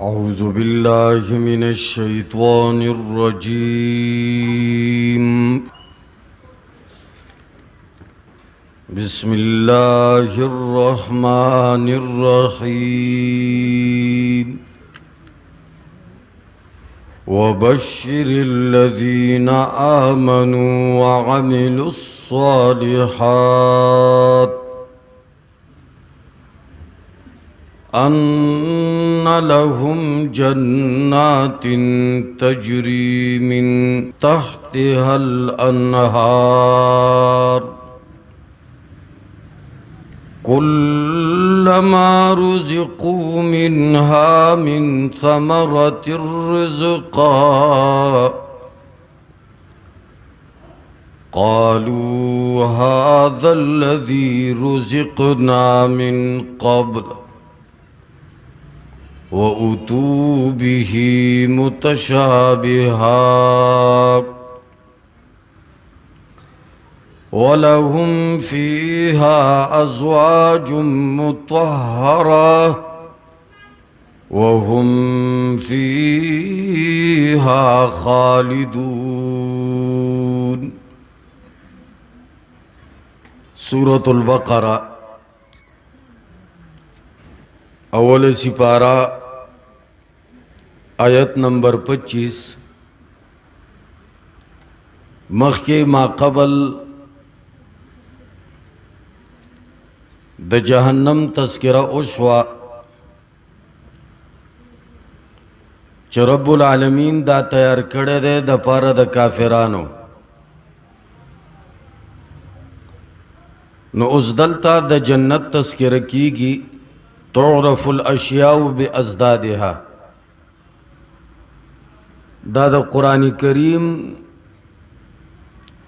أعوذ بالله من الشيطان الرجيم. بسم الله الرحمن الرحيم. وبشر الذين آمنوا وعملوا الصالحات أن لهم جنات تجري من تحتها الأنهار كلما رزقوا منها من ثمرة رزقا قالوا هذا الذي رزقنا من قبل وأتوا به متشابها ولهم فيها أزواج مطهرة وهم فيها خالدون. سورة البقرہ اول سپارہ آیت نمبر 25 مخی ما قبل د جہنم تذکرہ اوشوا چه رب العالمین دا تیار کڑے دے دا پارا دا کافرانو. نو اس دلتا دا جنت تذکرہ کی گی تعرف الاشیاء بازدادها. دا دا قرآن کریم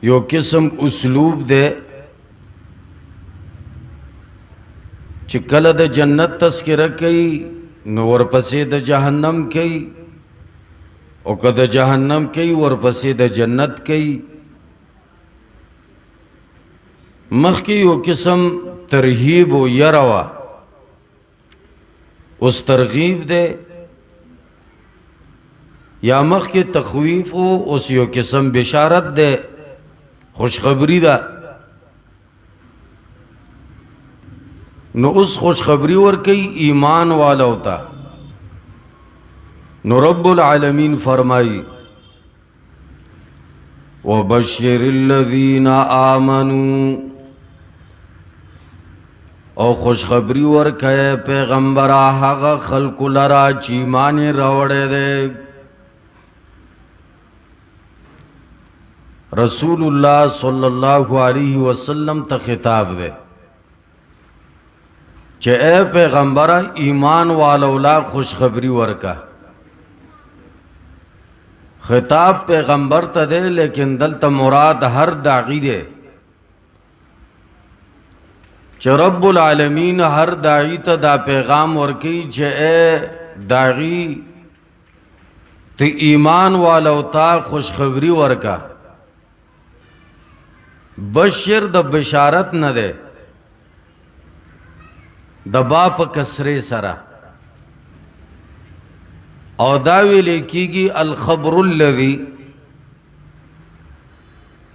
یو قسم اسلوب دے چکل دا جنت تذکرہ کئی نو ورپسی دا جہنم کئی او که دا جہنم کئی ورپسی دا جنت کئی. مخ کی یو قسم ترہیب و یروا اس ترغیب دے یا مخ کی تخویف ہو اس یو قسم بشارت دے خوشخبری دا. نو اس خوشخبری ورکی ایمان والا ہوتا. نو رب العالمین فرمائی وَبَشِّرِ الَّذِينَ آمَنُوا او خوشخبری ورکے پیغمبرہ حق خلق لرا چیمانی روڑے دے. رسول اللہ صلی اللہ علیہ وسلم تا خطاب دے چے اے پیغمبرہ ایمان والولا خوشخبری ورکا. خطاب پیغمبر تا دے لیکن دلتا مراد ہر داعی دے چه رب العالمین ہر داعی تا دا پیغام ورکی چه اے داعی تی ایمان والو تا خوشخبری ورکا. بشر دا بشارت نہ دے دا باپ کسرے سرا او داوی لکھی گی الخبر الذی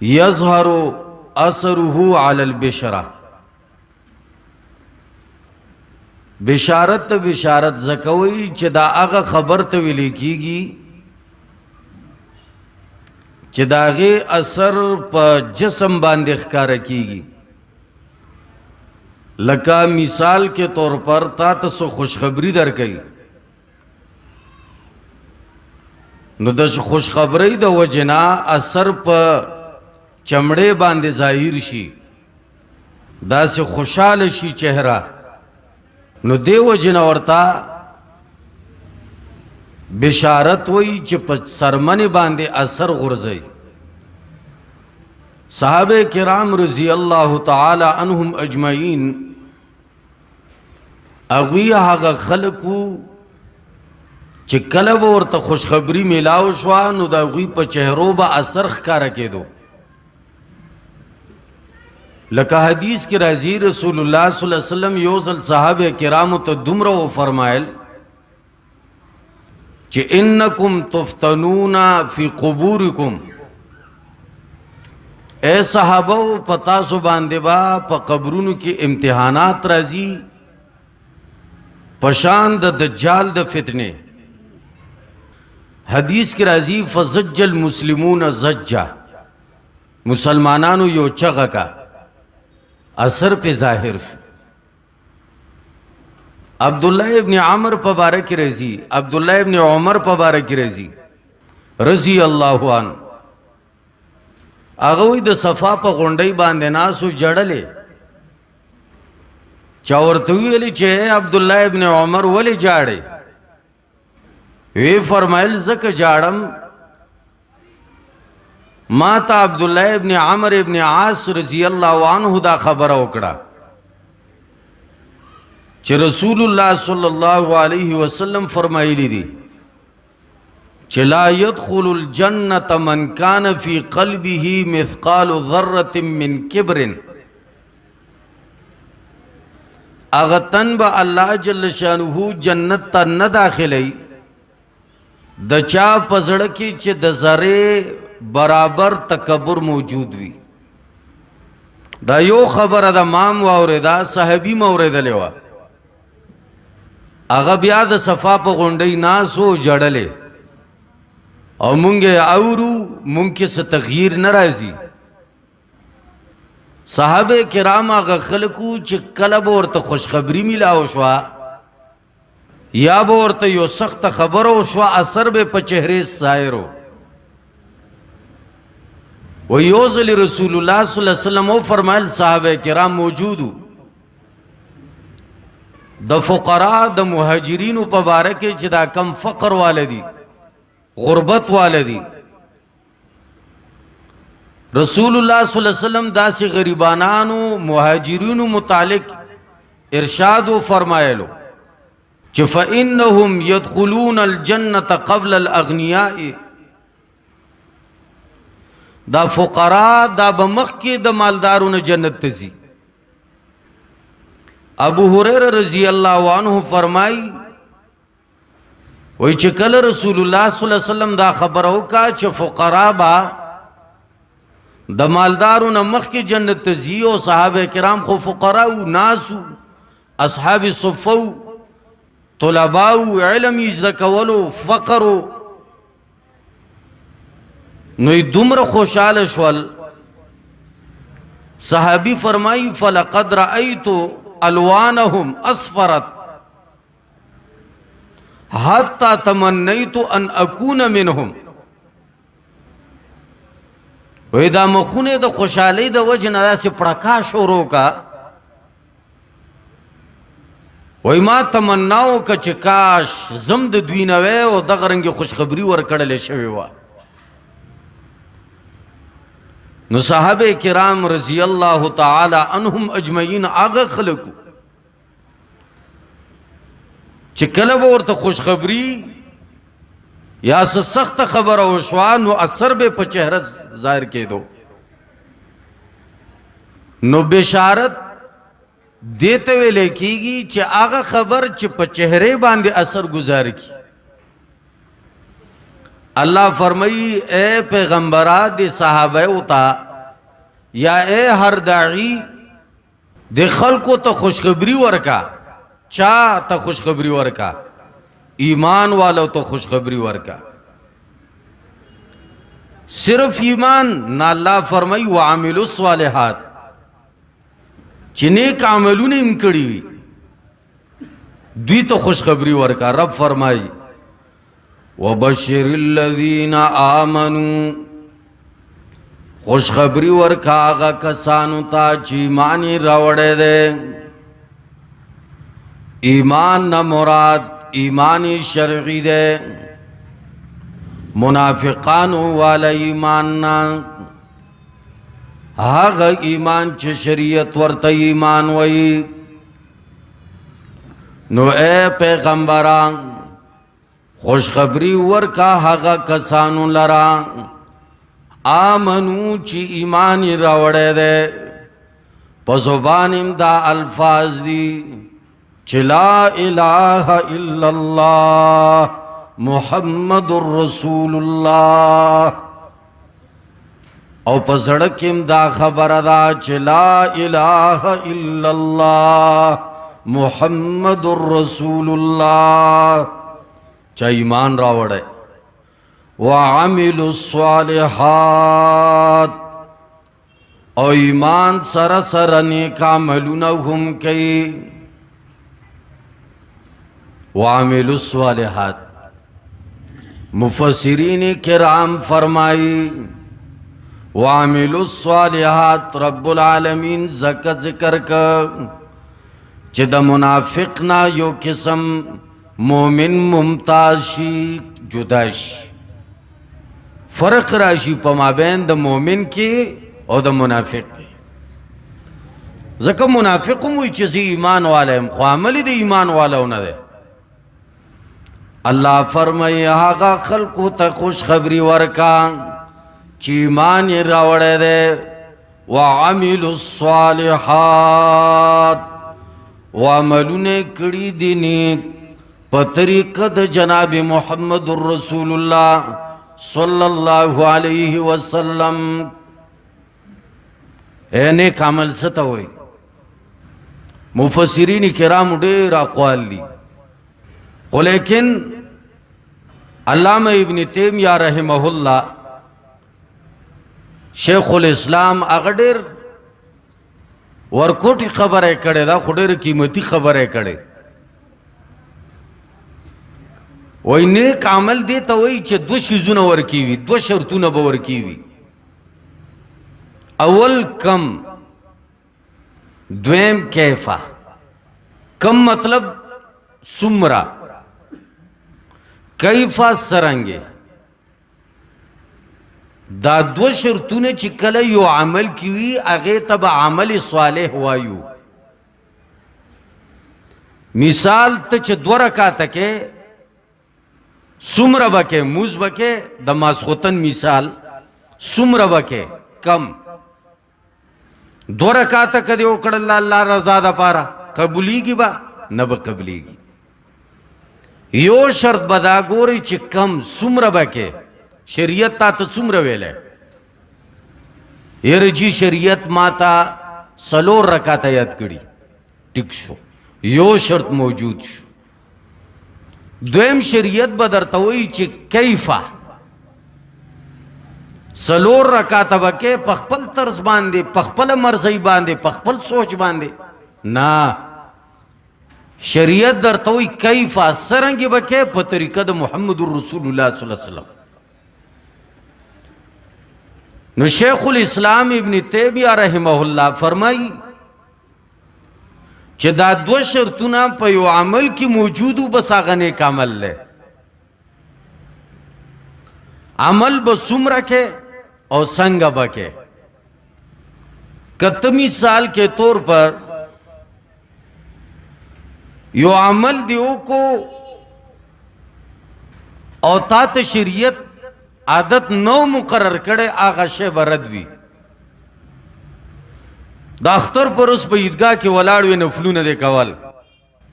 یظہر اثرہ علی البشرہ. بشارت تا بشارت زکوئی چه دا آغا خبر تا ویلی کی گی چه دا غی اثر پا جسم باندې ښکارا کی گی. لکا مثال کے طور پر تا تسو خوشخبری در کئی نو دا خوشخبری دا وجنا اثر پا چمڑے باندې ظاہر شی دا سے خوشحال شی چہرہ نو دے وجنا ورتا بشارت وئی چه پا سرمن باندے اثر غرزئی. صحابہ کرام رضی اللہ تعالی عنہم اجمعین اغوی آغا خلقو چه کلب ورطا خوشخبری ملاو شوا نو دا اغوی پا چہرو با اثر خکارا کے دو. لکہ حدیث کی راضی رسول اللہ صلی اللہ علیہ وسلم یوزل صحابہ کرامو تا دمرو فرمائل چې انکم تفتنون فی قبورکم، اے صحابہ پتا سو باندې با په قبرونو کې امتحانات راځي پشان د دجال د فتنه. حدیث کی راضی فزج المسلمون زجا، مسلمانانو یو چغه کا اثر پہ ظاہر شو. عبداللہ ابن عمر پبارک رضی، عبداللہ ابن عمر پبارک رضی رضی اللہ عنہ اغوی د صفا په غونډۍ باندې ناسو جړلې چا ورته ویلې چې عبداللہ ابن عمر ولې جاړې؟ وی فرمایل زکه جاړم ما ته عبداللہ ابن عمر ابن عاص رضی اللہ عنہ دا خبر وکړه چې رسول الله صلی الله علیه وسلم فرمایلی دي چې لا يدخل الجنة من كان في قلبه مثقال ذرة من كبر. اغتن با اللہ جل شانہ جنت تا نہ داخلی د چا پزړه کې چې د ذره برابر تکبر موجود وي. دا یو خبره د مام واورېدا صحابي موریدلې وه، هغه بیا د صفا په غونډۍ ناسو جړلې او مونږ اورو مونږ کې څه تغییر نه راځي. صحابه کرام هغه خلکو چې کله به ورته خوشخبری میلاو شوه یا به ورته یو سخت خبره وشوه اثر به په چهرې ظاهرو. و یو ځل رسول الله صلی الله علیه وسلم فرمایل صحابه کرام موجودو د فقرا د مهاجرینو په باره کې چې دا کم فقر والدي غربت والدی، رسول الله صلی الله علیه وسلم داسې غریبانانو مهاجرینو متعلق ارشاد و فرمایلو چې فإنهم يدخلون الجنة قبل الأغنياء، دا فقرا دا بمخ کې د مالدارونو جنت ته ځي. ابو هريره رضی الله عنه فرمای وای چې کله رسول الله صلی الله علیه وسلم دا خبر وکا چې فقرا با د مالدارونو مخ کې جنت ته ځي او صحابه کرام خو فقرا او ناسو اصحاب صفو طلباو علم یذکولو فقرو نو دومره خوشاله شول. صحابی فرمائی فلقد رأيت الوانهم اصفرت حتی تمنیت ان اکون منهم. وی دا مخونه د خوشحالی د وجه نه داسې پړکا شروع کا. وی ما تمناو که چې کاش زم د دوی نه وی او دغه رنګې خوشخبري ورکړلې شوې وه. نو صحابه کرام رضی اللہ تعالی عنہم اجمعین آغا خلقو چې کله به ورته خوشخبری یا سخت خبره وشوه نو اثر به په چهره ظاهر کېدو. نو بشارت دیته ویلې کېږي چې هغه خبر چې په چهره باندې اثر گزار کی. اللہ فرمائی اے پیغمبرات دی صحابہ ہوتا یا اے ہر داعی دی خلقو تا خوشخبری ورکا. چا تا خوشخبری ورکا؟ ایمان والو تا خوشخبری ورکا. صرف ایمان نا اللہ فرمائی وعملوا الصالحات چی نیک عملون امکڑی وی دوی تا خوشخبری ورکا. رب فرمائی وبشر الذین آمنوا خوشخبری ورکا آغا کسانو تا چی ایمانی راوڑے دے. ایمان نا مراد ایمانی شرعی دے، منافقانو والا ایمان نا آغا ایمان چی شریعت ورطا ایمان وی. نو اے پیغمبران خوشخبری ورکا هغه کسانو لرا آمنو چی ایمانی راوڑے دے. پا زبانیم دا الفاظ دی چی لا الہ الا اللہ محمد رسول الله او په زړه کې دا خبره ده چې لا اله الا الله محمد رسول الله چا ایمان راوړی وعملوا الصالحات او ایمان سره سره نیک عملونه هم کوي وعملوا الصالحات مفسرین کرام فرمائی وعملوا الصالحات رب العالمین زکا ذکر کا چه دا منافق نا یو قسم مومن ممتاز شی جدا شی فرق راشی پا مابین دا مومن کی او دا منافق کی زکا منافقم وی چیزی ایمان والا هم خو عملی دا ایمان والا ہونا دے اللہ فرمائی آغا خلقو تا خوش خبری ورکا چی ایمان یہ راوڑے دے وعملوا الصالحات وعملون کڑی دینی پتریقہ دا جناب محمد الرسول اللہ صلی اللہ علیہ وسلم اے نیک عمل ستا ہوئی مفسرین کرام دیر اقوال لی لیکن علامہ ابن تیمیہ رحمہ اللہ شیخ الاسلام اغدر ورکوٹی خبر ہے کڑے دا خودر قیمتی خبر ہے کڑے وی نیک عمل دیتا وی چه دو شیزون ورکیوی دو شرطون بورکیوی اول کم دویم کیفا کم مطلب سمرا کیفا سرنگے دا دو شرطون چکل یو عمل کیوی اغی تب عمل صالح وایو مثال تا چه دو رکاتا کے سمرا بکے موز بکے دا ماسخوتن مثال سمرا بکے کم دو رکاتا کدے اوکڑ اللہ رضا دا پارا قبولی گی با نبا قبلی گی یو شرط بدا گوری چی کم سمرا بکے شریعت تا تا سمرا ویلے ارجی شریعت ماتا سلور رکاتا یاد کری ٹک شو یو شرط موجود شو دویم شریعت بدرتوئی چی کیفا سلور رکاتا بکے پخپل طرز باندے پخپل مرزی باندے پخپل سوچ باندے نا شریعت درتوئی کیفا سرنگی بکے پتریکہ دا محمد الرسول اللہ صلی اللہ علیہ وسلم نو شیخ الاسلام ابن تیمیہ رحمہ اللہ فرمائی چه دا دو شرطونا پا یو عمل کی موجودو بس آغا نیک عمل لے عمل بسوم رکھے اور سنگ بکے کتمی سال کے طور پر یو عمل دیو کو اوتات شریعت عادت نو مقرر کرے آغا شیب ردوی دا اختر پر اس پا عیدگاہ کے ولاڑوی نفلون دے کول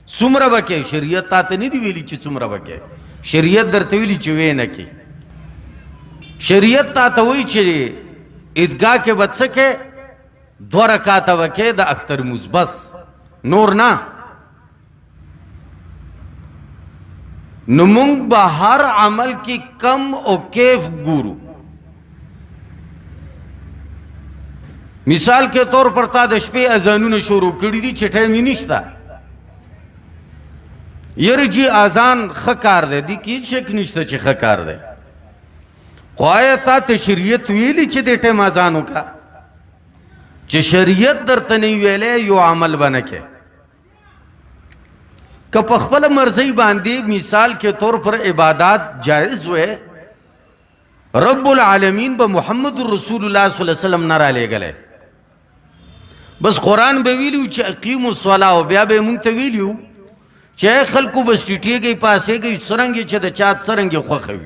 سمرہ بکے شریعت تاتا نہیں دی ویلی چی سمرہ بکے شریعت در تویلی چی وینا کی شریعت تاتا وی چی عیدگاہ کے بد سکے دو رکاتا بکے دا اختر موز بس نور نا نمونگ با ہر عمل کی کم او کیف گورو مثال کے طور پر تا دشپے ازانون شروع کردی دی چھٹے میں نشتا یر جی آزان خکار دے دی کی شک نشتا چھ خکار دے خواہ تا تشریعت ویلی چھ دیٹے مازانو کا چھ شریعت در تنی ویلے یو عمل بنکے کہ پخپل مرضی باندی مثال کے طور پر عبادات جائز ہوئے رب العالمین با محمد الرسول اللہ صلی اللہ علیہ وسلم نرا لے گلے بس قرآن بے ویلیو چھ اقیم الصلاة و بیا بے مونگتا ویلیو چھ خلقو بس ٹیٹیے گئی پاسے گئی سرنگی چھ دا چاہت سرنگی خوخوی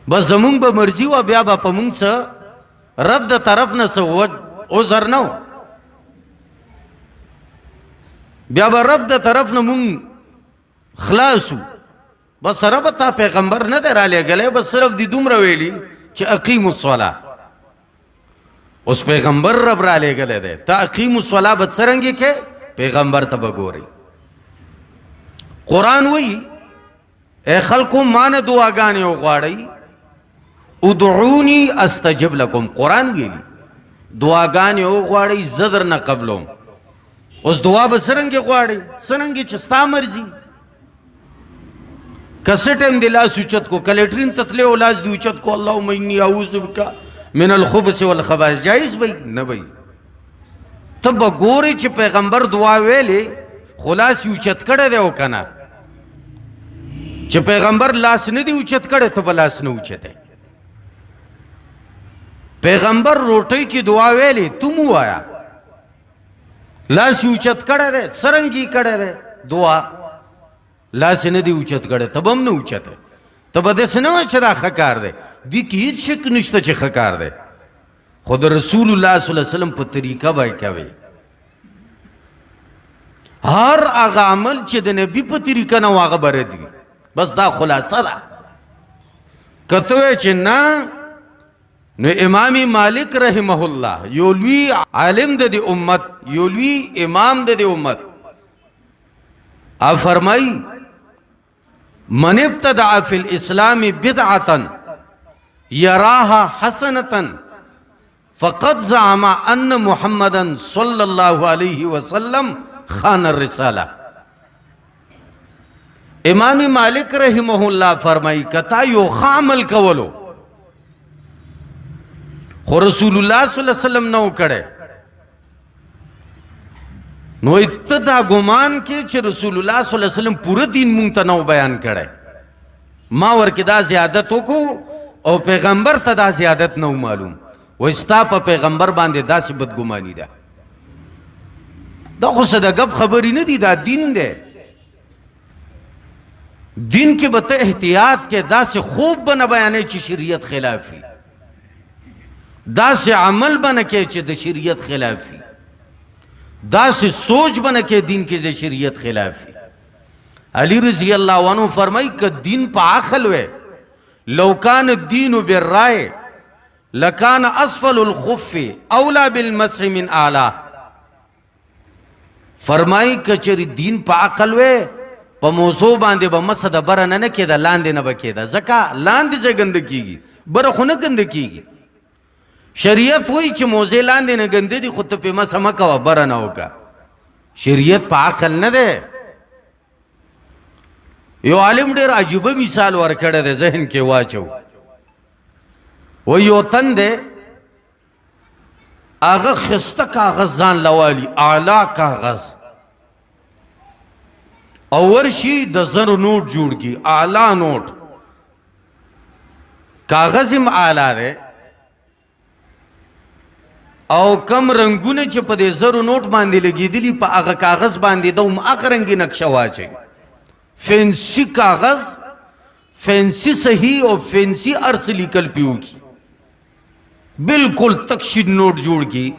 بس زمونگ با مرضی و بیا با پا مونگ سا رب دا طرف نسا عذر نو بیا با رب دا طرف نمونگ خلاصو بس رب تا پیغمبر نه در علی گله، بس صرف دی دومره ویلی چې اقیم الصلاة. اوس پیغمبر رب را علی گله ده، تا اقیم الصلاة بد سرنگی که پیغمبر ته بګوري. قرآن وی اے خلقو مان دعاګانې وغواړئ، ادعونی استجب لکم. قرآن ویلی دعاګانې وغواړئ زه درنه قبلوم. اوس دعا به څرنګې غواړئ؟ څرنګې چې ستا مرضي. کسه ټیم دی لاس اوچت کو، کلیټرین تتلې او لاس دی اوچت کو، اللهم انی اعوذ بک من الخبث والخبائث، جایز بی نه بی؟ ته به ګورې چې پیغمبر دعا ویلې خلاص اوچت کړی دی او که نه؟ چې پیغمبر لاس نه دی اوچت کړی ته به لاس نه اوچتی. پیغمبر روټۍ کې دعا ویلې تو مو وایا، لاس اوچت کړی دی څرنګې کړی دی دعا، لاس نه دی اوچت کړی ته به هم نه اوچتی. ته به داسې نه وایې چې دا ښه کار دی، دې کې هېڅ شک نشته چې ښه کار دی، خو د رسول الله صلی الله علیه وسلم په طریقه به یې کوې. هر هغه عمل چې د نبي په طریقه نه و هغه به رد وي. بس دا خلاصه ده. که ته وایې چې نه، نو امام مالک رحمه الله یو لوی عالم د دې امت، یو لوی امام د دې امت، فرمایي من ابتدع فی الاسلام بدعة یراها حسنة فقد زعم ان محمدا صلی اللہ علیہ وسلم خان الرسالہ. امام مالک رحمہ اللہ فرمائی کتا یو خامل کولو خو رسول اللہ صلی اللہ علیہ وسلم نو کڑے، نو اتدا گمان کے چھ رسول اللہ صلی اللہ علیہ وسلم پورا دین مونتا نو بیان کڑے، ما ورکی دا زیادتو کو او پیغمبر تا دا زیادت نو معلوم، و استا پا پیغمبر باندے دا سی بدگمانی دا. دا خود دا گب خبری ندی، دا دین دے. دین کے بتا احتیاط کے دا سے خوب بنا بیانے چی شریعت خلافی، دا سے عمل بنا کے چی دا شریعت خلافی، دا سے سوچ بنا کے دین کے دا شریعت خلافی. علی رضی اللہ عنہ فرمائی کہ دین پا عقل وے، لو کان الدین بالرائے لکان اسفل الخف اولا بالمسح من اعلی. فرمائی کہ چری دین پا عقل وے پا موضوع باندے با مسد برا نہ کیدا، لاندے نہ بکیدا. زکا لاندے سے گند کیگی، برا خو نہ گند کیگی. شریعت ہوئی چھ موضوع لاندے نہ گندے دی خود پہ مسا مکوا برا نہ ہوگا. شریعت پا عقل نہ دے. یو عالم دیر عجیبہ مثال ورکڑے دے ذہن کے واچو. وہ یو تن دے آغا خستہ کاغذ زان لوالی، اعلیٰ کاغذ، اورشی د زر نوٹ جوڑ کی، اعلیٰ نوٹ، کاغذم اعلیٰ دے، او کم رنگونے چھ پا دے زر نوٹ باندے لگی دلی پا آغا کاغذ باندے دوم آقا رنگی نقشہ واچے. فینسی کاغذ، فینسی صحیح اور فینسی عرص لیکل پیو کی، بالکل تکشید نوٹ جوڑ کی.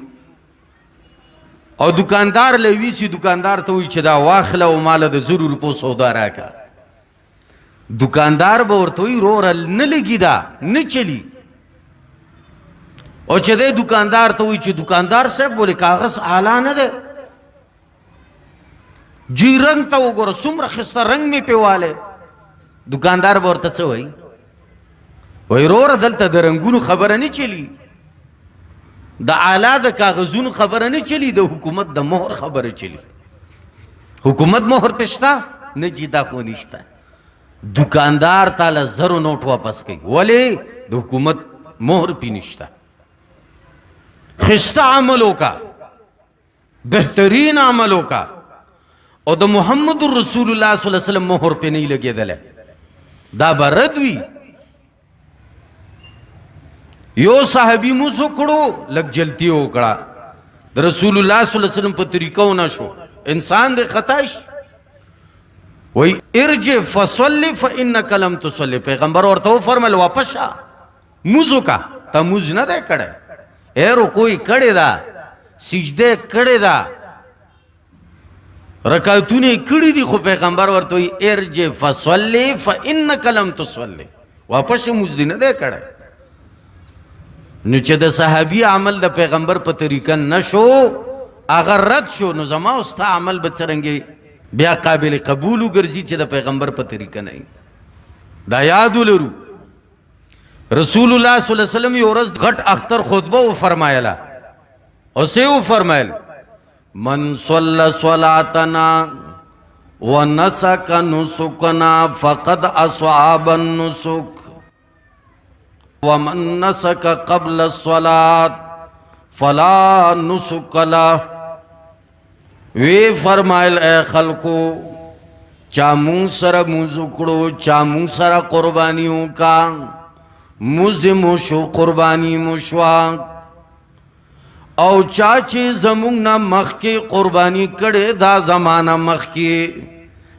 اور دکاندار لیوی سی دکاندار تو ہوئی چدا واخلا و مالا دا ضرور پو سودا راکا. دکاندار باورتوئی رو رل نلگی دا نچلی. اور چدے دکاندار تو ہوئی چھ دکاندار صاحب بولے کاغذ آلہ نہ دے، جی رنگ تا وہ گورا سمر خستہ رنگ میں پیوالے. دکاندار باورتا سے ہوئی وہی رو را دلتا دا رنگون خبر نہیں چلی، دا آلہ دا کاغذون خبر نہیں چلی، دا حکومت دا مہر خبر چلی. حکومت مہر پشتا نجی دا خونشتا. دکاندار تالا زر و نوٹ واپس گئی، ولی دا حکومت مہر پی نشتا. خستہ عملوں کا، بہترین عملوں کا، اور دا محمد الرسول اللہ صلی اللہ علیہ وسلم مہر پہ نہیں لگے دلے، دا بردوی. یو صحابی موسو کڑو لگ جلتی ہو کڑا، دا رسول اللہ صلی اللہ علیہ وسلم پر طریقہ نہ شو، انسان دے خطاش. وہی ارجع فصلی فإنک لم تصلی، پیغمبر اور تو فرمال واپس شا موزو کا تا موز نہ دے کڑے، اے رکوئی کڑے دا، سجدے کڑے دا، رکعتونه کړي دي خو پیغمبر ورته وی ارجع فصلی فانک لم تصلی، واپس موږ دې نه دی کړی. نو چې د صحابي عمل د پیغمبر په طریقه نشو اگر رد شو، نو زما او ستا عمل به څرنګه بیا قابل قبول وګرځي چې د پیغمبر په طریقه نه وي. دا یاد ولرو. رسول الله صلی الله علیه وسلم یو ورځ غټ اختر خطبه و فرمایله او څه و فرمایل؟ من صلى صلاتنا ونسك نسكنا فقد أصاب النسك ومن نسك قبل الصلاة فلا نسك له. وی فرمایل اے خلقو چا مون سره موزو کړو، چا مون سره قربانیوں کا موز مشو قربانی مشوا، او چا چې زمونږ نه مخکې قربانی کړي دا زمانه مخکې،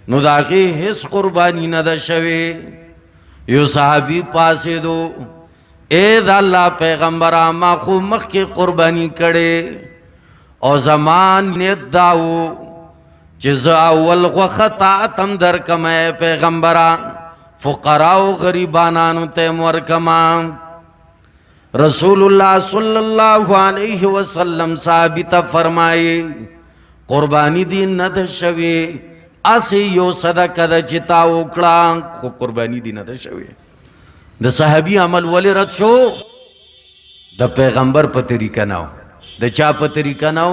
نو د هغې هېڅ قربانی نه ده شوې. یو صحابي پاسېدو، اے د الله پیغمبره ما خو مخکې قربانی کړي او زمان نیت دا و چې زه اول غوښه تا تم درکمه پیغمبره، فقراو غریبانانو ته م ورکمه. رسول اللہ صلی اللہ علیہ وسلم ثابت فرمائے قربانی دی ند شوی اسی یو صدقه دا چتا وکړه خو قربانی دی ند شوی. د صحابی عمل ولی رد شو؟ د پیغمبر په طریقه نو. د چا په طریقه نو؟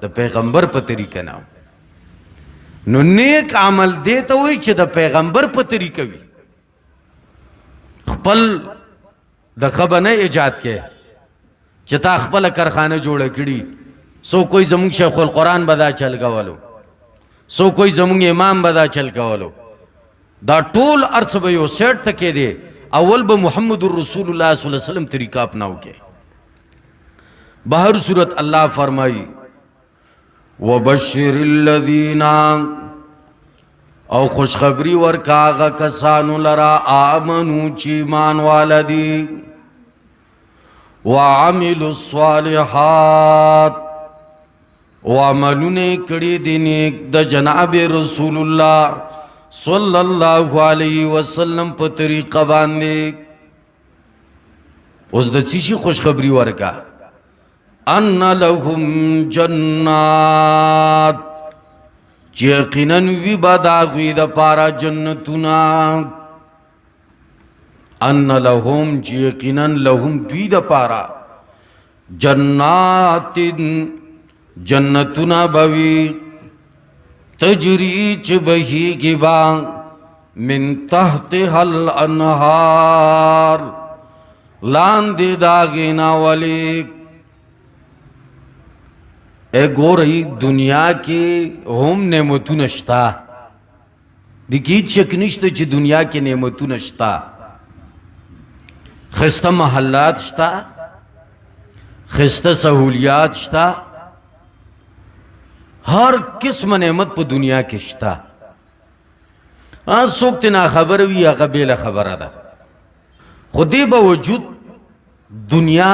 د پیغمبر په طریقه نو. نو نیک عمل دیتا ہوئی چې د پیغمبر په طریقه وی. خپل د خبنه ایجاد کې چې تا خپل کارخانه جوړه کړي، سو کوئی زمون شیخ القرآن بدا چل کولو، سو کوئی زمون امام بدا چل کولو، دا ټول ارث به یو سیټ تکې دی. اول به محمد رسول الله صلی الله علیه وسلم طریقہ اپناو کې. بہر صورت اللہ فرمائی وبشر الذین، او خوشخبری ورکاغا کسانو لرا آمنو چی ایمان والدی وعملوا الصالحات، وعملون کڑی دی نیک د جناب رسول اللہ صلی اللہ علیہ وسلم پا طریقہ باندے. اس دا سیشی خوشخبری ورکا ان لهم جنات، چی یقیناً وی بداغوی دا پارا جنتنا. ان لهم چی یقیناً لهم دوی دا پارا جنات جنتنا بوی تجری چی بہی کی با من تحتها الانہار لاندی داغینا ولی. اے گو رہی دنیا کی ہم نعمتو نشتا، دیکھیت شک نشتا چی دنیا کی نعمتو نشتا. خستہ محلات شتا، خستہ سہولیات شتا، ہر قسم نعمت پا دنیا کی شتا. سوکت نا خبر وی اگا بیل خبر دا خودی با وجود دنیا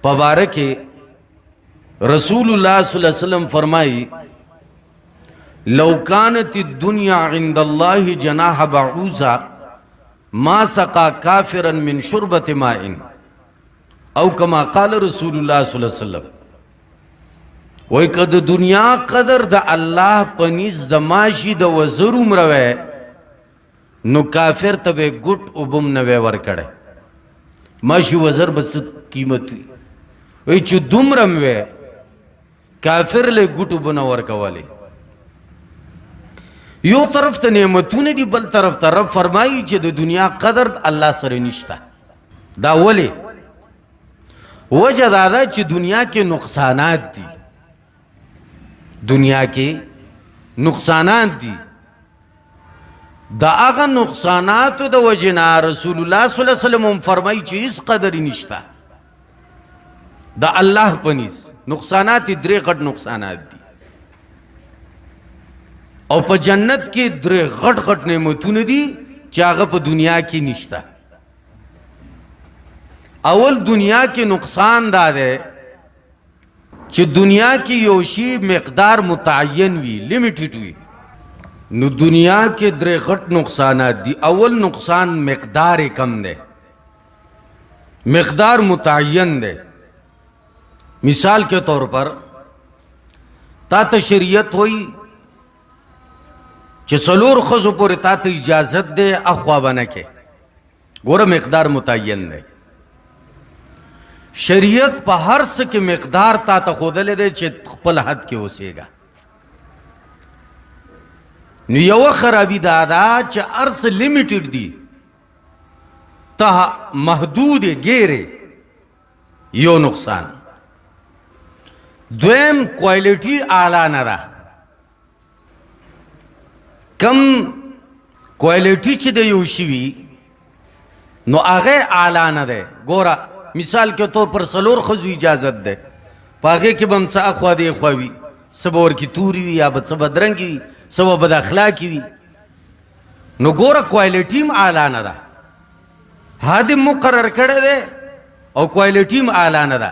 پبارکے رسول اللہ صلی اللہ علیہ وسلم فرمائی لو کانت الدنیا عند اللہ جناح بعوضہ ما سقا کافرا من شربت مائن، او کما قال رسول اللہ صلی اللہ علیہ وسلم. وی که د دنیا قدر د اللہ پنیز د ماشی د وزر امروے نو کافر تبے گٹ ابم نوے ورکڑے. ماشی وزر بس قیمت ہوئی وی چو دم رموے کافر لے گٹو بنور کوالی. یو طرف تا نعمتون دی بل طرف تا رب فرمائی چی دا دنیا قدر اللہ سر نشتا. دا ولی وجہ دادا چی دنیا کے نقصانات دی، دنیا کے نقصانات دی. دا آغا نقصانات دا وجنا رسول اللہ صلی اللہ علیہ وسلم فرمائی چی اس قدر نشتا. دا اللہ پنیز نقصانات درے غٹ نقصانات دی، او پا جنت کی درے غٹ غٹ نعمتون دی چاگا پا دنیا کی نشتا. اول دنیا کے نقصان دا دے چې دنیا کې یو شی مقدار متعین وي، لیمیټډ وي، نو دنیا کې درې غټ نقصانات دي. اول نقصان مقدار کم دی، مقدار متعین دی. مثال کے طور پر تا ته شریعت ہوئی چې څلور ښځو پورې تا ته اجازت دی اخوا به نه کې، ګوره مقدار متعین دی. شریعت په هر څه کې مقدار تا ته ښودلی دی چې خپل حد کې اوسېږه. نو یوه خرابي دا ده چې هر څه لیمیټډ دي، ته محدود ګیرې، یو نقصان. دویم کوالټي اعلی نه ده. کم کوالټي چې د یو شي وي نو هغه اعلی نه دی. ګوره مثال کے طور پر څلور ښځو اجازت دی، په هغې کې به هم څه اخوا دی خوا وي، څه به ورکې تورې وي یا به څه بدرنګې وي، څه به بد اخلاقې وي. نو ګوره کوالټي هم اعلی نه ده. حد مقرر کړی دی او کوالټي هم اعلی نه ده.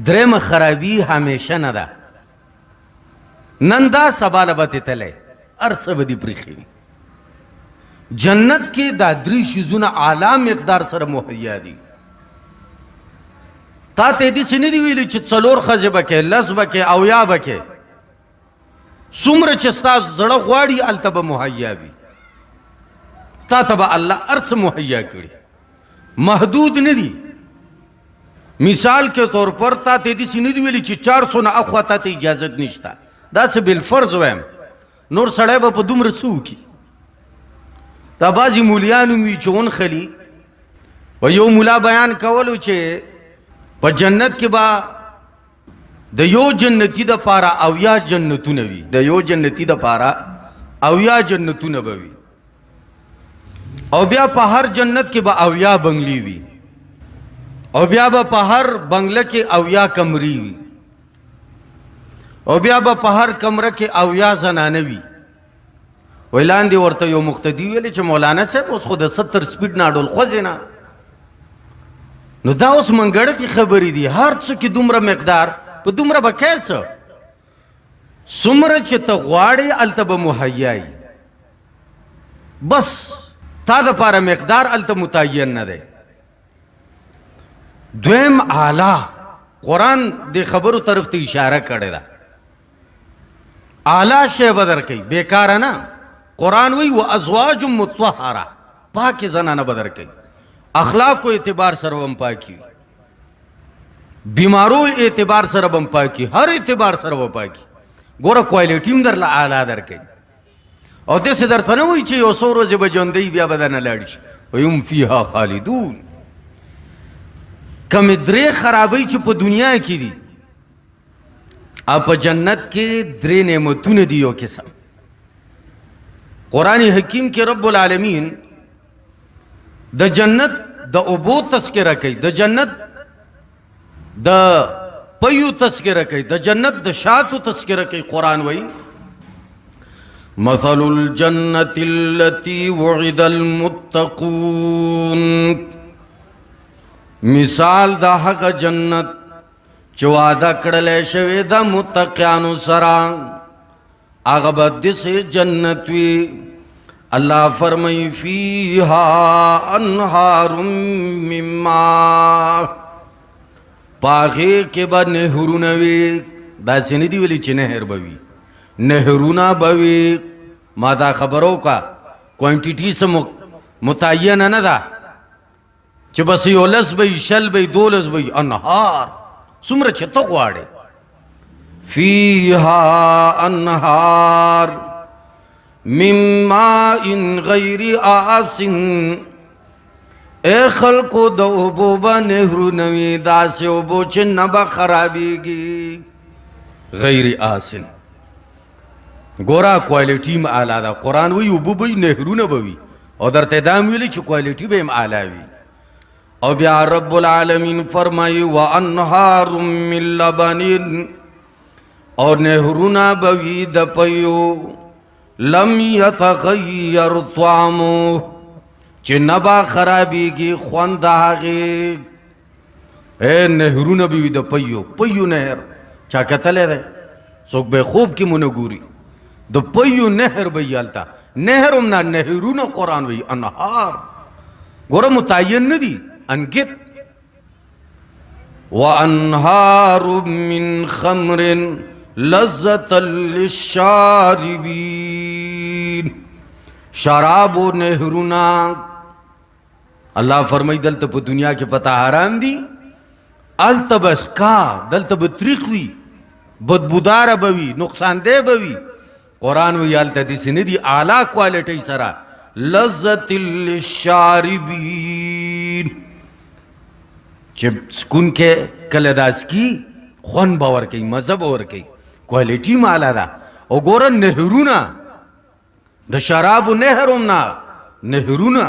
درېمه خرابي همیشه نه ده، نن دا سبا له به تللی، هر څه به دې پرېښي وي. جنت کې دا درې شیزونه اعلی مقدار سره مهیا دي. تا ته داسې نه دي ویلي چې څلور ښځې به کې، لس به کې، اویا به کې. څومره چې ستا زړه غواړي هلته به مهیا وي. تا ته به الله هر څه مهیا کړي، محدود نه دي. مثال کے طور پر تا ته داسې نه دي ویلي چې 400 نه اخوا تا ته اجازت نشته. داسې بالفرض وایم، نور سړی به په دومره څه وکړي. دا بعضې مولیان وي چې ونښلي. و یو مولا بیان کولو چې په جنت کې به د یو جنتي دپاره اویا جنتونه وي، د یو جنتي دپاره اویا جنتونه به وي، او بیا په هر جنت کې به اویا بنگلې وي، او بیا به په هر بنگله کې اویا کمرې وي، او بیا به په هر کمره کې اویا زنانه وي. وی لاندې ورته یو مقتدي ویلې چې مولانا صاحب اوس خو د 70 سپیډ نه ډول خوځې نه. نو دا اوس منګړتې خبرې دي. هر څه کې دومره مقدار، په دومره به کې څه، څومره چې ته غواړې هلته به مهیا یي. بس تا دپاره مقدار هلته متعین نه دی. دویم اعلی، قرآن دې خبرو طرف ته اشاره کړې ده. اعلی شی به درکوي، بیکاره نه. قرآن وی و ازواج مطهره، پاکی زنانه به درکوي. اخلاقو اعتبار سره هم پاکي، بیمارو اعتبار سره هم پاکي، هر اعتبار سره به پاکي. ګوره کوالټي هم درله اعلی درکوي. او داسې درته نه وایي چې یو څو ورځې به ژوندی بیا به درنه لاړ شي. وایي هم فیها خالدون. کمې درې خرابۍ چې په دنیا کې دي، او په جنت کې درې نعمتونه دي. یو قسم قرآن حکیم کې رب العالمین د جنت د اوبو تذکره کوي، د جنت د پیو تذکره کوي، د جنت د شاتو تذکره کوي. قرآن وایي مثل الجنة التي وعد المتقون، مثال دا هغه جنت چې وعده کړلی شوې ده متقیانو سره، هغه به داسې جنت وي. الله فرمایي فیها انهار من ماء، په هغې کې به نهرونه وي. داسې نه دي ویلي چې نهر به وي، نهرونه به وي. ما دا خبرو کا کوانټیټي څه متعینه نه ده چې بس یو لس به وي، شل به وي، 12 به وي. انهار څومره چې ته غواړې. فیها انهار من ماء غیر آسن، اے خلقو د اوبو به نهرونه وي، داسې اوبو چې نه به خرابېږي. غیر آسن، ګوره کوالټي هم اعلی ده. قرآن وایي اوبه به وي، نهرونه به وي، او درته دا هم ویلي چې کوالټي به هم اعلی وي. او بیا رب العالمین فرمایي وانهار من لبن، او نهرونه به وي د پیو لم یتغیر طعمه، چې نه به خرابېږي خوند د هغې. ए नहरुन भी द पय्यो पय्यो नहर चा कतले दे सोक बे खूब की मुने गुरी द पय्यो नहर बय्यालता नहर ना नहरुन कुरान वही अनहार गोरा मुतय्यन नदी अनगित व अनहार मिन खमरिन लज्जतल लिशारिबीन शराब व नहरुना अल्लाह फरमाई दल तब दुनिया के पता हराम दी अल तबस का दल तब त्रिकवी बदबूदार बवी नुकसानदेह बवी कुरान वही आल तदिस निधि आला क्वालिटी सरा लज्जतिल शारिबीन जब सुकून के कलदास की खुन बावर की मजहब और की क्वालिटी माला दा और गोरन नेहरूना द शराब नेहरूना नेहरूना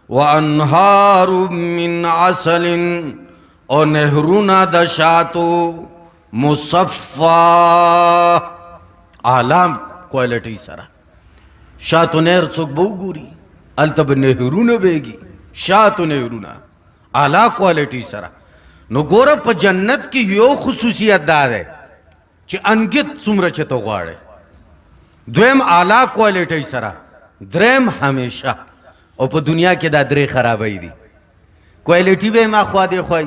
व अनहारु मिन असलिन और नेहरूना द शातो मुसफ़ा आलाम क्वालिटी सरा शातो नेहर चोक बहुगुरी अल्तब नेहरूना बेगी शातो नेहरूना आला क्वालिटी सरा नो गोरा प जन्नत की यो खुसूसियत दार है चे अनगित सुमर चे तो गाड़े द्वेम आला क्वालिटी सरा द्रेम हमेशा और प दुनिया के दादरे खराब ही दी क्वालिटी बेम आख्वा दे ख्वाई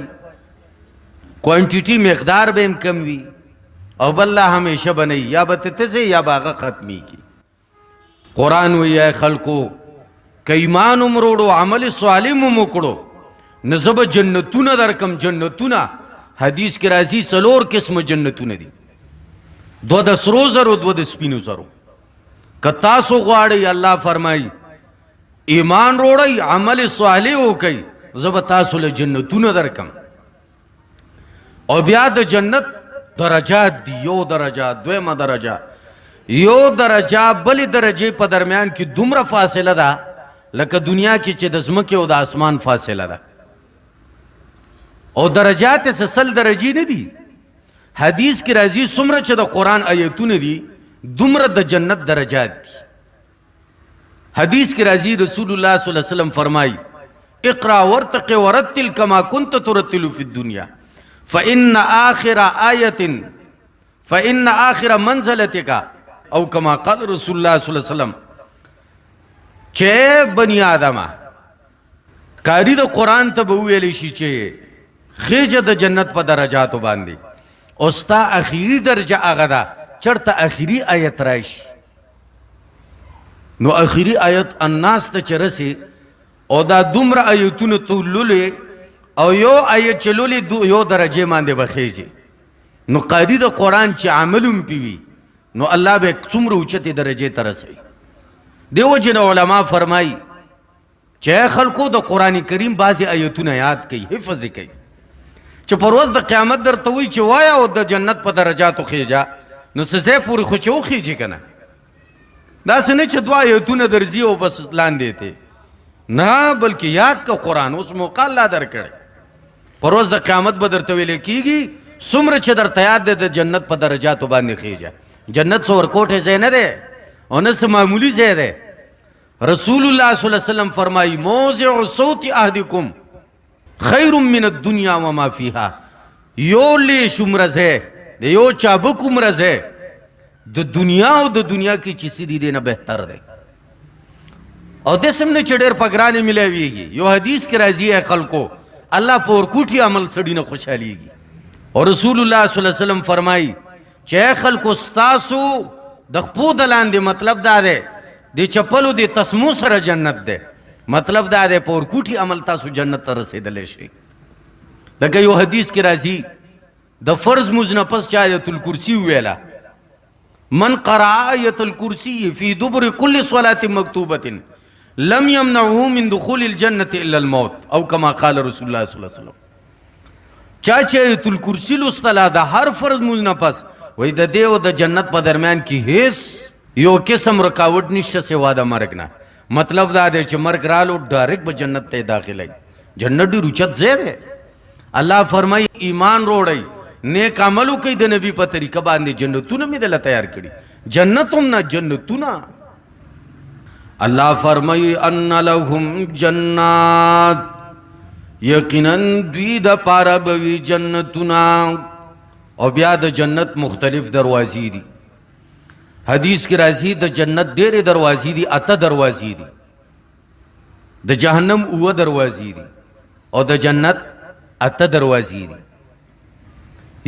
क्वांटिटी मकदार बेम कम हुई और बल्ला हमेशा बनई या बतते से या बागा खत्मी की कुरान हुई है खल को कई मान उमरोड़ो अमल स्वालिम मुकड़ो नजब जन्नतुना दरकम जन्नतुना हदीस के राजी सलोर किस्म जन्नतुना दी दो दस रोजरो दो दस पीनो सरो कतासो गाड़ी अल्लाह फरमाई ईमान रोड़ई अमल स्वाले हो कई जबतासुल जन्नतुना दरकम और ब्याद जन्नत दरजात दी यो दरजा द्वेमा दरजा यो दरजा बली दरजे पर दरमियान की दुमरा फासिला दा लक दुनिया की चिदस्म के उदा आसमान फासिला दा और दरजात से सल दरजी ने दी हदीस की राजी सुमर च द कुरान आयतु ने दी दुमर द जन्नत दरजात दी हदीस की राजी रसूलुल्लाह सल्लल्लाहु अलैहि वसल्लम फरमाई इक़रा वर्तक़ वरत्तिल कमा कुंत तुरत्तिलु फिद दुनिया फ़इन्न आखिर मंज़लतिका औ कमा क़ाल रसूलुल्लाह सल्लल्लाहु अलैहि वसल्लम चे बनी आदमा कारी द कुरान तब वेली शी चे खीज द जन्नत पर दरजात बांधी उस्ता आखिरी दर्जा आगदा चढ़ता आखिरी आयत राइश नो आखिरी आयत अन्नास त चरसे ओदा दुमरा आयतुन तुलुले और यो आयत चलोले यो दरजे मांदे बखेजे नो कारी द कुरान चे अमलुम पीवी नो अल्लाह बे सुमर उच्चते दरजे तरसे देव जिन उलमा फरमाई चे खलको द कुरान करीम बाज़ आयतुन याद कई हिफ्ज़ कई च परवज द क़यामत दर तवी च वाया और द जन्नत पर दरजा तो खीजा नो सजे पूरी खुचो खीजी कना दास ने च दुआ आयतुन दर्जी ओ बस लान देते ना बल्कि याद का कुरान उस मौका अल्लाह दर करे परवज द क़यामत बदर तवेले कीगी सुमर च दर तयाद दे जन्नत पर दरजा तो बांध खीजा जन्नत सोर कोठे से न दे और से मामूली से दे रसूलुल्लाह सल्लल्लाहु अलैहि वसल्लम फरमाई मौज़िउ सौति अहदिकुम खैरुम मिन दुनिया व मा फीहा यो ले शुमरज है यो चाबुक उमरज है द दुनिया और द दुनिया की चीज़ी दी देना बेहतर है और देश में चढ़ेर पगराने मिले हुई यो हदीस के राजी है खल को अल्लाह पोर कुठी अमल सड़ी न खुशहाली और रसूलुल्लाह सल्लल्लाहु अलैहि वसल्लम फरमाई चे खल को स्तासु दखपू दलान दे मतलब दादे दे चप्पलू दे तस्मू सर जन्नत दे मतलब दादे पोर कुठी अमल तासु जन्नत रसीदले शे लगे यो हदीस के राजी द फर्ज मुजनपस आयतुल कुर्सी वेला मन क़रा आयतुल कुर्सी फी दुबुर कुल्ल स्वलाति मक्तूबतिन लम यमनहु मिन दुखूलिल जन्नति इल्ला अल मौत औ कमा क़ाल रसूलुल्लाह सल्लल्लाहु अलैहि वसल्लम चाचे आयतुल कुर्सी लुस्तला द हर फर्ज मुजनपस वही द देव द जन्नत पर दरमियान की हेस यो किस्म रुकावट निश्चय से वादा मरगना मतलब दादे च मर्ग रालो डायरेक्ट ब जन्नत ते दाखिल जन्नत डी रुचत ज़ेर है अल्लाह फरमाई ईमान रोड़ई नेक अमलू कई दे नबी पर तरीका बांधे जन्नतू न मिदला तैयार करी जन्नतुम ना जन्नतू ना अल्लाह फरमाई अन्ना लहुम जन्नात یقینا دوی د پاره بوي جنتونه او بیا د جنت مختلف دروازې دي. حدیث کې راځي د جنت ډېرې دروازې دي، 8 دروازې دي. د جهنم 9 دروازې دي او د جنت 8 دروازې دي.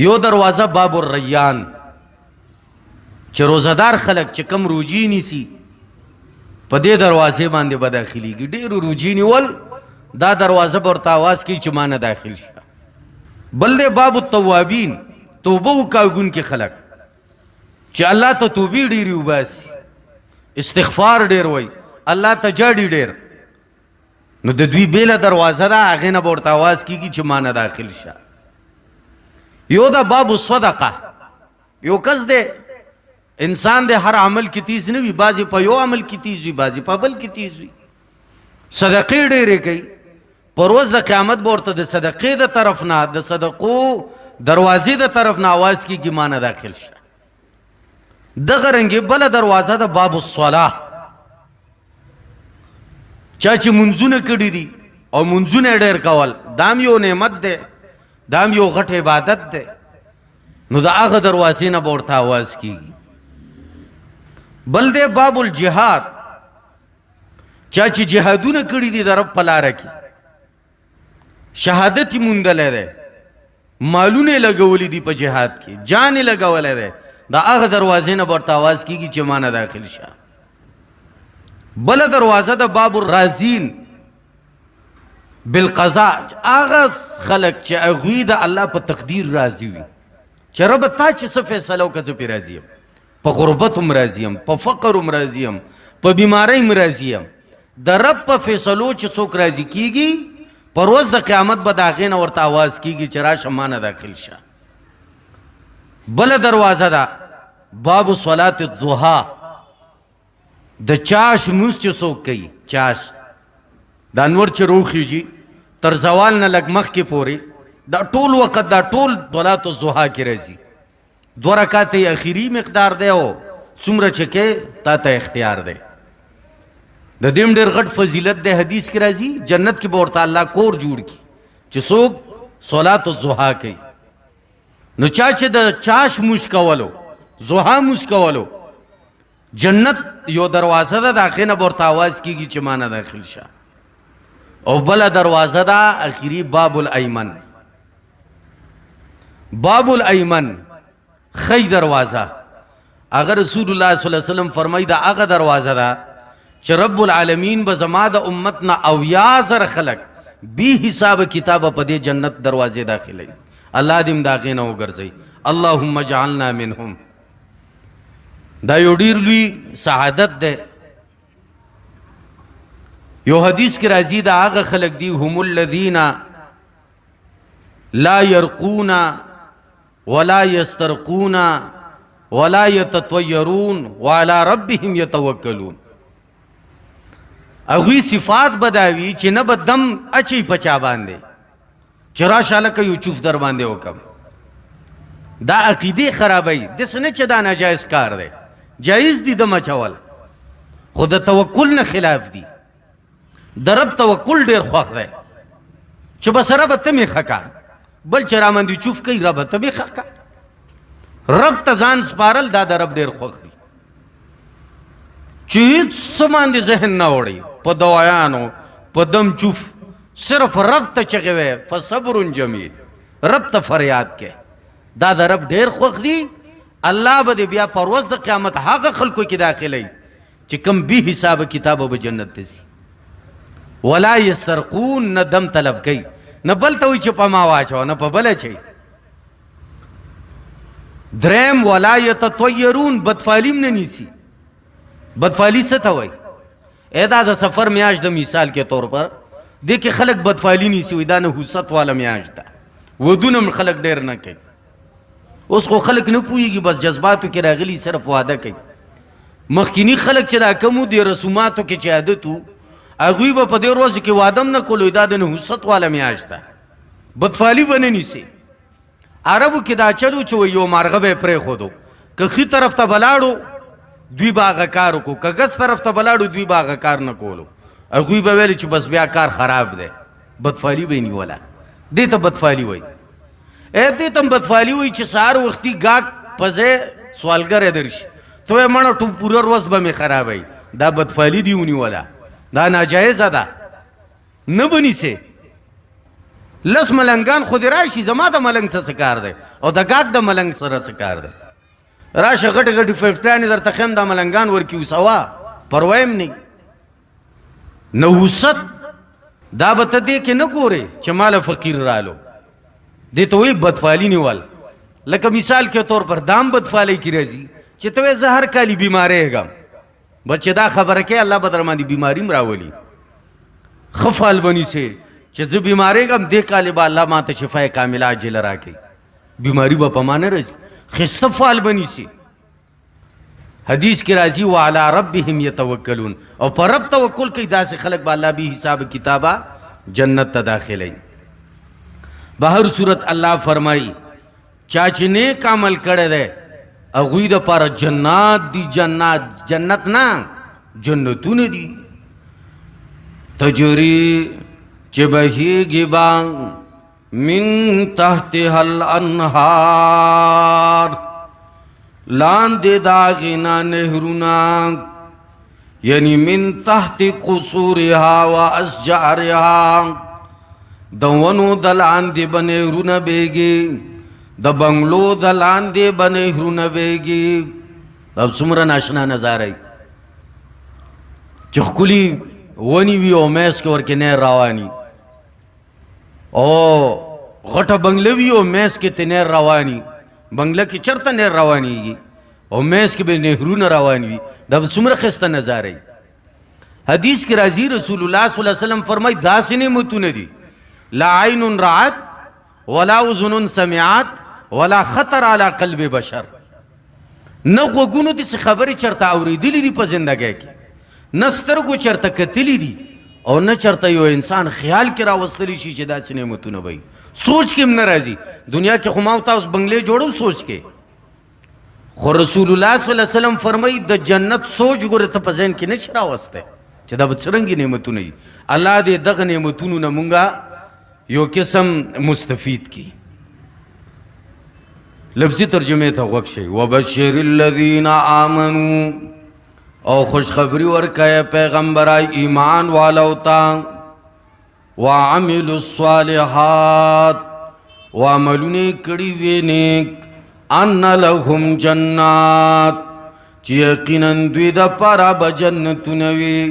یو دروازه باب الریان چې روزدار خلک چې کم روجي نیسي په دې دروازې باندې به داخليږي. ډېرو روجي نیول دا دروازه به ورته آواز کوي چې ما نه داخل شه. بل دی باب التوابین، توبه وکاږونکي خلک چې الله ته توبې ډېرې وباسي، استغفار ډېر وایي، الله ته جاړي ډېر، نو د دوی بیله دروازه ده، هغې نه به ورته آواز کېږي چې ما نه داخل شه. یو دا باب الصدقه، یو کس دی انسان دی هر عمل کې تیز نه وي، بعضې په یو عمل کې تیز وي، بعضې په بل کې تیز وي، صدقې ډېرې کوي. په ورځ د قیامت به ورته د صدقې د طرف نه، د صدقو دروازې د طرف نه آواز کېږي ما نه داخل شه. دغه رنګې بله دروازه د باب الصلاه، چا چې منځونه کړي دي او منځونه ډېر کول، دا هم یو نعمت دی، دا هم یو غټ عبادت دی، نو د هغه دروازې نه به ورته آواز کېږي. بل دی باب الجهاد، چا چې جهادونه کړي دي د رب په لاره کې، شهادت یې موندلی دی، مالونه یې لګولی دي په جهاد کې، جان یې لګولی دی، د هغه دروازې نه به ورته آواز کېږي چې ما نه داخل شه. بله دروازه د باب الرازین بالقضاء، هغه خلک چې هغوی د الله په تقدیر راضي وي، چې ربه تا چې څه فیصله وکړه زه پرې راضي یم، په غربت هم راضي یم، په فقر هم راضي یم، په بیمارۍ هم راضي یم. د رب په فیصلو چې څوک راضي کېږي، پر ورځ د قیامت به د هغې نه ورته آواز کېږي چې راشه ما نه داخل شه. بله دروازه ده باب صلات الضحا، د چاش مونځ چې څوک کوي، چاش د انور چې روخیږي تر زوال نه لږ مخکې پورې، دا ټول وخت دا ټول صلات الضحا کې راځي. 2 رکعات یې اخري مقدار دی او څومره چې کې تا ته اختیار دی. د دې هم ډېر غټ فضیلت دی، حدیث کې راځي جنت کې به ورته الله کور جوړ کړي چې څوک صلات الضحا کوي. نو چا چې د چاش مونځ کولو، ضحا مونځ کولو، جنت یو دروازه ده، د هغې نه به ورته آواز کېږي چې ما نه داخل شه. او بله دروازه ده اخري باب الایمن. باب الایمن خی دروازه، هغه رسول الله صلی الله علیه وسلم فرمایي دا هغه دروازه ده چې رب العالمین به زما د امت نه 90,000 خلک بی حساب کتابه په دې جنت دروازې داخلوي. الله دې هم د هغې نه وګرځوي. اللهم اجعلنا منهم. دا یو ډېر لوی سعادت دی. یو حدیث کې راځي دا هغه خلک دي هم الذین لا یرقون ولا یسترقون ولا یتطیرون وعلى ربهم یتوکلون. هغوی صفات بداوي چې نه به دم اچي په چا باندې چې راشه هلکه یو چوف در باندې وکم. دا عقیدې خرابوي، داسې نه چې دا ناجایز کار دی، جایز دي دم اچول، خو د توکل نه خلاف دي. د رب توکل ډېر خوښ دی چې بس ربه ته مې ښه کا، بل چې رامندې چوف کوي ربه ته مې ښه کا. رب ته ځان سپارل دا د رب ډېر خوښ دي چې هېڅ څه باندې ذهن نه وړي، په دوايانو په دم چوف، صرف رب ته چغې وی فصبر جمیل، رب ته فریاد کې. دا د رب ډېر خوښ دي. الله به دې بیا پر ورځ د قیامت هغه خلکو کې داخلوي چې کم بې حسابه کتابه به جنت ته ځي. ولا یسترقون، نه دم طلب کوي، نه بل ته وایي چې په ما واچوه، نه په بل اچوي. دریم ولا یتطیرون، بدفالیم نه نیسي. بدفالی څه ته وایي؟ دا د سفر میاشت د مثال کې طور پر دې کې خلک بدفالي نیسي، وایي دا نحوست والا میاشت ده، ودونه هم خلک ډېر نه کوي. اوس خو خلک نه پوهېږي، بس جذباتو کې راغلي صرف واده کوي. مخکینی خلک چې دا کم و د رسوماتو کې چې عادت و، هغوی به په دې ورځو کې واده هم نه کولو، دا د نحوست والا میاشت ده، بدفالي به نه نیسي. عربو کې دا چلو چې یو مارغه به یې پرېښودو، که ښي طرف ته به لاړو دوی به هغه کار وکړو، که ګس طرف ته به لاړو دوی به هغه کار نه کولو. هغوی به ویل چې بس بیا کار خراب دی، بدفالی به نیوله دې ته بدفالی وای دې ته بدفالی وای چې سهار وختي ګاک پځې سوالګر درشي ته یې مړه ټو پوره ورځ به مې خرابوي دا بدفالی دی ونیوله دا ناجایزه ده نه بنیسې لس ملنګان خو دې راشي زما د ملنګ څه کار دی او د ګاک د ملنګ سره څه کار دی راشه غټې غټې فیکټریانې درته ښیم دا ملنګان ورکي وسوه پروا هم نه نحوست دا به ته دې کې نه ګورې چې ماله فقیر رالو دې ته وایي بدفالي نیول لکه مثال کے طور پر دام بدفالی کی راځي چې ته وایې زه هر کالي بیمارېږم بچې دا خبره کې الله به در باندې بیماري م راولي ښه فال بنیسې چې زه بیمارېږم دې کالې به الله ما ته شفای کامله عاجله راکوي بیماري به په ما نه راځي ښایسته فال بنیسي حدیث کې راځي وعلى ربهم یتوکلون او پر رب توکل کوي داسې خلک به الله به حساب کتابه جنت ته داخلوي بهر صورت الله فرمایي چا چې نیک عمل کړی دی هغوی دپاره جنات دي جنت نه جنتونه دي تجري چې بهیږي به من تحتها الانهار لاندې د هغې نه نهرونه یعنی من تحت قصورها و اشجارها د ونو د لاندې به نهرونه بهیږي د بنګلو د لاندې به نهرونه بهیږي دا څومره ناشنا نظاره وي چې ښکلي ونې وي او منځ کې ورکې نهر رواني او غټه بنګله وي او منځ کې ترې نهر رواني بنگله کې چرته نهر روانېږي او منځ کې به نهرونه روان وي دا به څومره ښایسته نظاره وي حدیث کې راځي رسول الله صلی الله علیه وسلم فرمایي داسې نعمتونه دي لا عین رعت ولا اذن سمعت ولا خطر علی قلب بشر نه غوږونو داسې خبرې چرته اورېدلي دي په زندګۍ کې نه سترګو چرته کتلي دي او نه چرته یو انسان خیال کې راوستلی شي چې داسې نعمتونه به سوچ کې هم نه راځي دنیا کې خو ما او تاسو بنګلې جوړو سوچ کې خو رسول الله صلی الله علیه وسلم فرمایي د جنت سوچ ګوره ته په ذهن کې نه شي راوستی چې دا به څرنګې نعمتونه وي الله دې دغه نعمتونو نه مونږه یو قسم مستفید کی لفظي ترجمه ته غوږ شئ وبشر الذین آمنوا او خوشخبری ورکړه پیغمبرای ایمان والو ته وعملوا الصالحات وعملونه کړي وي نیک ان لهم جنات چې یقینا دوی د پاره به جنتونه وي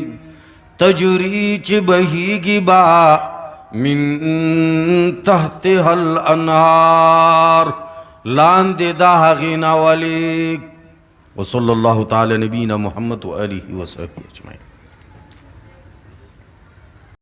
تجري چې بهیږي با من تحتها الانهار لاندې د هغې نه ولي وصلی الله تعالی نبینا محمد و آله وصحبه اجمعین